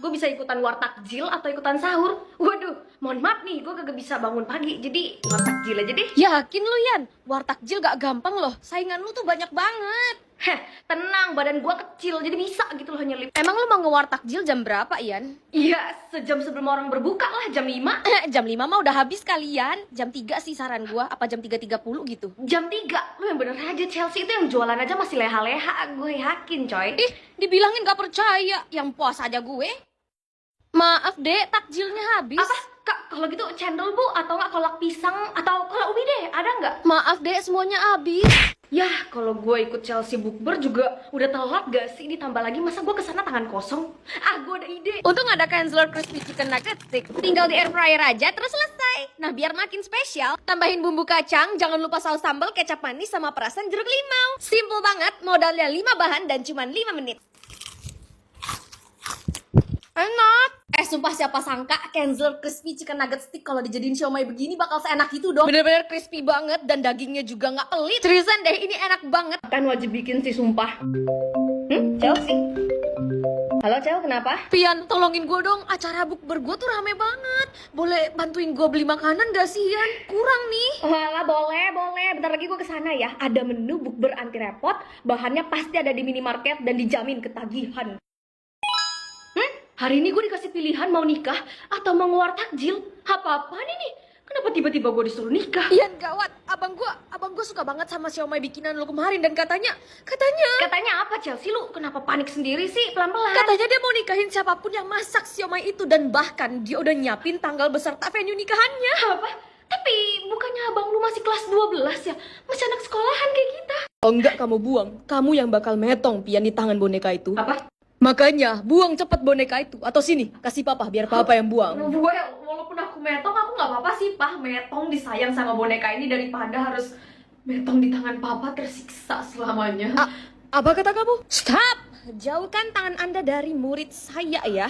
gue bisa ikutan wartakjil atau ikutan sahur. Waduh, mohon maaf nih, gue kagak bisa bangun pagi, jadi wartakjil aja deh. Yakin lu, Yan? Wartakjil gak gampang loh. Saingan lu tuh banyak banget. Heh, tenang, badan gue kecil, jadi bisa gitu loh nyelip. Emang lu mau ngewartakjil jam berapa, Yan? Iya, sejam sebelum orang berbuka lah, jam 5. Jam 5 mah udah habis kalian. Jam 3 sih saran gua, apa jam 3.30 gitu. Jam 3, lu yang bener aja. Chelsea itu yang jualan aja masih leha-leha, gue yakin coy. Ih, dibilangin gak percaya. Yang puas aja gue. Maaf dek, takjilnya habis. Apa? Kak, kalau gitu cendol bu, atau nggak kolak pisang, atau kolak ubi deh, ada nggak? Maaf dek, semuanya habis. Yah, kalau gue ikut Chelsea bukber juga udah telat gak sih? Ditambah lagi, masa gue kesana tangan kosong? Ah, gue ada ide. Untung ada Kenzler Crispy Chicken Nugget Stick. Tinggal di air fryer aja, terus selesai. Nah, biar makin spesial, tambahin bumbu kacang, jangan lupa saus sambal, kecap manis, sama perasan jeruk limau. Simple banget, modalnya 5 bahan dan cuma 5 menit. Enak. Sumpah siapa sangka Kenzler Crispy Chicken Nugget Stick kalau dijadiin siomay begini bakal seenak itu dong. Bener-bener crispy banget dan dagingnya juga nggak pelit. Seriusan deh, ini enak banget. Kan wajib bikin sih, sumpah. Chelsea? Halo, Cel, kenapa? Pian, tolongin gue dong. Acara bukber gue tuh rame banget. Boleh bantuin gue beli makanan gak sih, Yan? Kurang nih. Walah, boleh. Bentar lagi gue kesana ya. Ada menu bukber anti repot. Bahannya pasti ada di minimarket dan dijamin ketagihan. Hari ini gue dikasih pilihan mau nikah atau mau ngeluar takjil. Apa-apaan ini? Kenapa tiba-tiba gue disuruh nikah? Ian, gawat. Abang gue suka banget sama siomay bikinan lo kemarin. Dan katanya apa, Chelsea? Lu kenapa panik sendiri sih? Pelan-pelan. katanya dia mau nikahin siapapun yang masak siomay itu. Dan bahkan dia udah nyiapin tanggal beserta venue nikahannya. Apa? Tapi bukannya abang lu masih kelas 12 ya? Masih anak sekolahan kayak kita. Oh enggak, kamu buang. Kamu yang bakal metong Pian di tangan boneka itu. Apa? Makanya buang cepet boneka itu. Atau sini, kasih papa biar papa yang buang. Gue, walaupun aku metong, aku gak apa-apa sih, Pah. Metong disayang sama boneka ini daripada harus metong di tangan papa tersiksa selamanya. Apa kata kamu? Stop! Jauhkan tangan Anda dari murid saya ya.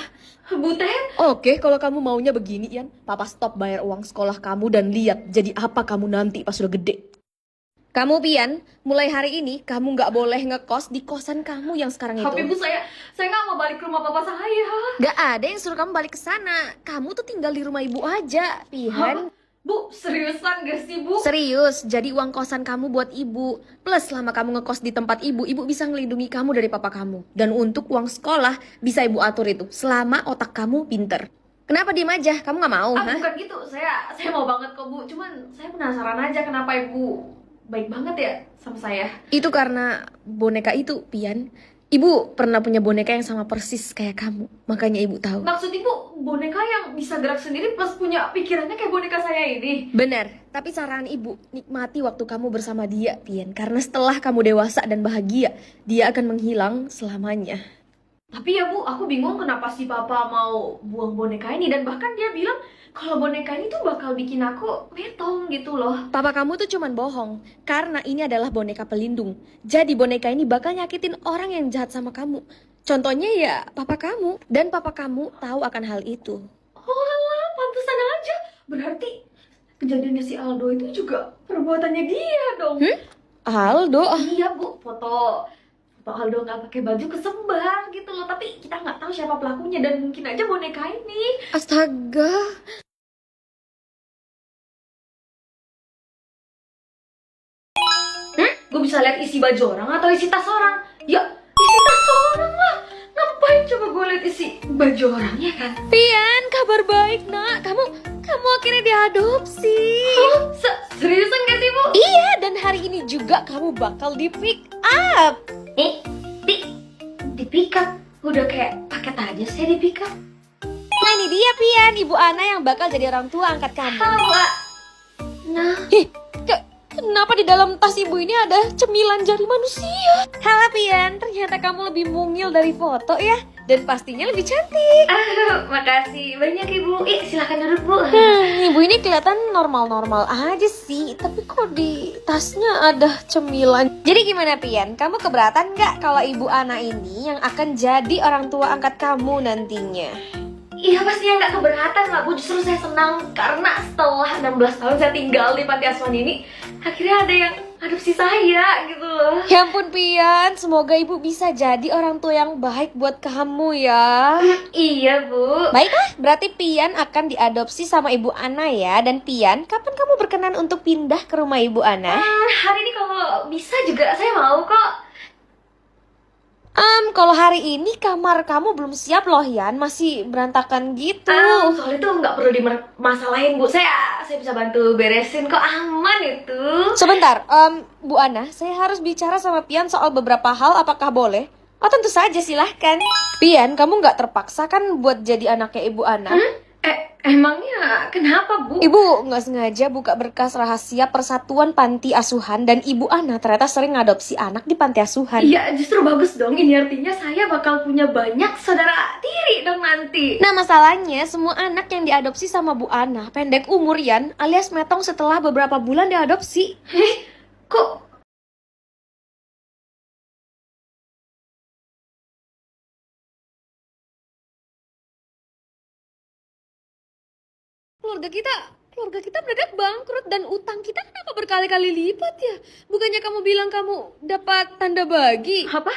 Butet? Oke, kalau kamu maunya begini, Ian. Papa stop bayar uang sekolah kamu dan lihat jadi apa kamu nanti pas udah gede. Kamu, Pian, mulai hari ini kamu nggak boleh ngekos di kosan kamu yang sekarang itu. Tapi Bu, saya nggak mau balik ke rumah papa saya. Nggak ada yang suruh kamu balik ke sana. Kamu tuh tinggal di rumah ibu aja, Pian. Bu, seriusan gak sih, Bu? Serius, jadi uang kosan kamu buat ibu. Plus selama kamu ngekos di tempat ibu bisa ngelindungi kamu dari papa kamu. Dan untuk uang sekolah, bisa ibu atur itu, selama otak kamu pinter. Kenapa diem aja? Kamu nggak mau? Bukan gitu, saya mau banget kok, Bu. Cuman saya penasaran aja kenapa ibu baik banget ya sama saya. Itu karena boneka itu, Pian. Ibu pernah punya boneka yang sama persis kayak kamu. Makanya ibu tahu. Maksud ibu boneka yang bisa gerak sendiri plus punya pikirannya kayak boneka saya ini? Benar, tapi saran ibu, nikmati waktu kamu bersama dia, Pian. Karena setelah kamu dewasa dan bahagia, dia akan menghilang selamanya. Tapi ya Bu, aku bingung kenapa si papa mau buang boneka ini. Dan bahkan dia bilang kalau boneka ini tuh bakal bikin aku metong gitu loh. Papa kamu tuh cuman bohong, karena ini adalah boneka pelindung. Jadi boneka ini bakal nyakitin orang yang jahat sama kamu. Contohnya ya papa kamu. Dan papa kamu tahu akan hal itu. Oh alah, pantesan aja. Berarti kejadiannya si Aldo itu juga perbuatannya dia dong. Aldo? Iya Bu, foto Aldo nggak pakai baju kesebar gitu loh. Tapi kita nggak tahu siapa pelakunya dan mungkin aja boneka ini. Astaga. Gue bisa lihat isi baju orang atau isi tas orang? Ya, isi tas orang lah. Ngapain coba gue lihat isi baju orang, ya kan? Pian, kabar baik nak. Kamu akhirnya diadopsi. Seriusan gak sih, Bu? Iya, dan hari ini juga kamu bakal di pick up. Di pick up? Udah kayak paket aja saya di pick up. Nah ini dia Pian, Ibu Ana yang bakal jadi orang tua angkat kamu. Tawa. Nah, Kenapa di dalam tas ibu ini ada cemilan jari manusia? Halo Pian, ternyata kamu lebih mungil dari foto ya. Dan pastinya lebih cantik. makasih banyak Ibu. Silahkan duduk, Bu. Ibu ini kelihatan normal-normal aja sih. Tapi kok di tasnya ada cemilan. Jadi gimana Pian, kamu keberatan gak kalau Ibu Ana ini yang akan jadi orang tua angkat kamu nantinya? Iya pastinya nggak keberatan lah Bu, justru saya senang karena setelah 16 tahun saya tinggal di panti asuhan ini, akhirnya ada yang adopsi saya gitu loh. Ya ampun Pian, semoga ibu bisa jadi orang tua yang baik buat kamu ya. Iya Bu. Baiklah, berarti Pian akan diadopsi sama Ibu Ana ya. Dan Pian, kapan kamu berkenan untuk pindah ke rumah Ibu Ana? Hari ini kalau bisa juga saya mau kok. Kalau hari ini kamar kamu belum siap loh Yan, masih berantakan gitu. Soal itu nggak perlu dimasalahin Bu, saya bisa bantu beresin kok, aman itu. Sebentar, Bu Ana, saya harus bicara sama Pian soal beberapa hal, apakah boleh? Oh tentu saja, silahkan. Pian, kamu nggak terpaksa kan buat jadi anaknya Ibu Ana? Emangnya kenapa Bu? Ibu nggak sengaja buka berkas rahasia Persatuan Panti Asuhan dan Ibu Ana ternyata sering ngadopsi anak di panti asuhan. Iya, justru bagus dong. Ini artinya saya bakal punya banyak saudara tiri dong nanti. Nah masalahnya semua anak yang diadopsi sama Bu Ana pendek umur Yan, alias metong setelah beberapa bulan diadopsi. Kok Keluarga kita mendadak bangkrut dan utang kita kenapa berkali-kali lipat ya? Bukannya kamu bilang kamu dapat tanda bagi? apa?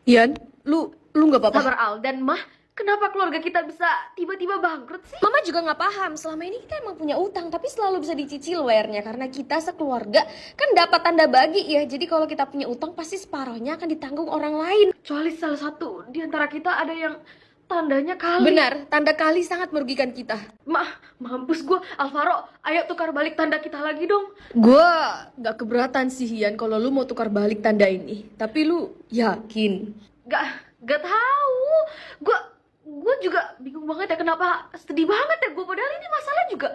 Yan, lu nggak apa-apa? Sabar Al dan Mah, kenapa keluarga kita bisa tiba-tiba bangkrut sih? Mama juga nggak paham. Selama ini kita emang punya utang, tapi selalu bisa dicicil bayarnya karena kita sekeluarga kan dapat tanda bagi ya. Jadi kalau kita punya utang pasti separohnya akan ditanggung orang lain. Kecuali salah satu di antara kita ada yang tandanya kali. Benar, tanda kali sangat merugikan kita. Mampus gue. Alvaro, ayo tukar balik tanda kita lagi dong. Gua nggak keberatan sih Yan kalau lu mau tukar balik tanda ini. Tapi lu yakin? Gak tahu. Gue juga bingung banget ya kenapa sedih banget ya gue, padahal ini masalah juga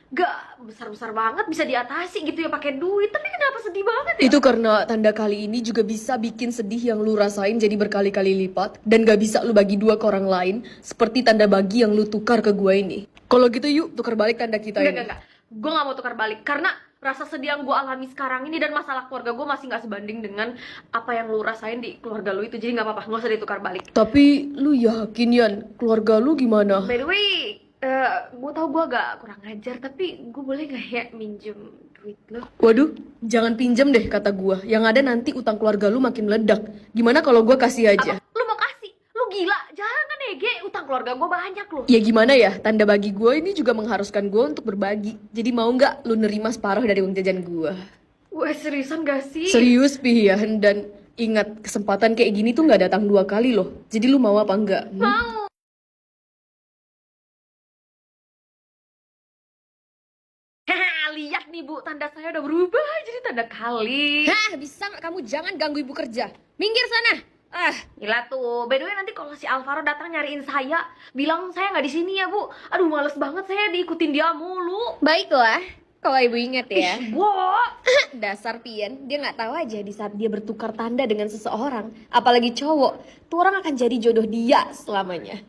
gak besar-besar banget, bisa diatasi gitu ya pakai duit, tapi kenapa sedih banget ya? Itu karena tanda kali ini juga bisa bikin sedih yang lu rasain jadi berkali-kali lipat dan gak bisa lu bagi dua ke orang lain seperti tanda bagi yang lu tukar ke gua ini. Kalau gitu yuk tukar balik tanda kita ini. Enggak. Gue gak mau tukar balik karena rasa sedih yang gue alami sekarang ini dan masalah keluarga gue masih gak sebanding dengan apa yang lu rasain di keluarga lu itu. Jadi gak apa-apa, gak usah ditukar balik. Tapi lu yakin Yan, keluarga lu gimana? By the way, gue tau gue agak kurang ajar, tapi gue boleh gak ya minjem duit lo? Waduh, jangan pinjam deh kata gua. Yang ada nanti utang keluarga lu makin meledak. Gimana kalau gua kasih aja? Apa? Lu mau kasih? Lu gila? Jangan Ege, utang keluarga gue banyak loh. Ya gimana ya, tanda bagi gua ini juga mengharuskan gua untuk berbagi. Jadi mau nggak lu nerima separuh dari uang jajan gua? Wah seriusan gak sih? Serius Pian, dan ingat kesempatan kayak gini tuh nggak datang 2 kali loh. Jadi lu mau apa enggak? Mau. Lihat nih Bu, tanda saya udah berubah jadi tanda kali. Hah, bisa nggak kamu jangan ganggu ibu kerja? Minggir sana. Gila tuh. By the way nanti kalau si Alvaro datang nyariin saya, bilang saya nggak di sini ya Bu. Aduh males banget saya diikutin dia mulu. Baiklah, kalau ibu ingat ya. Wah. Dasar Pian, dia nggak tahu aja di saat dia bertukar tanda dengan seseorang, apalagi cowok, tuh orang akan jadi jodoh dia selamanya.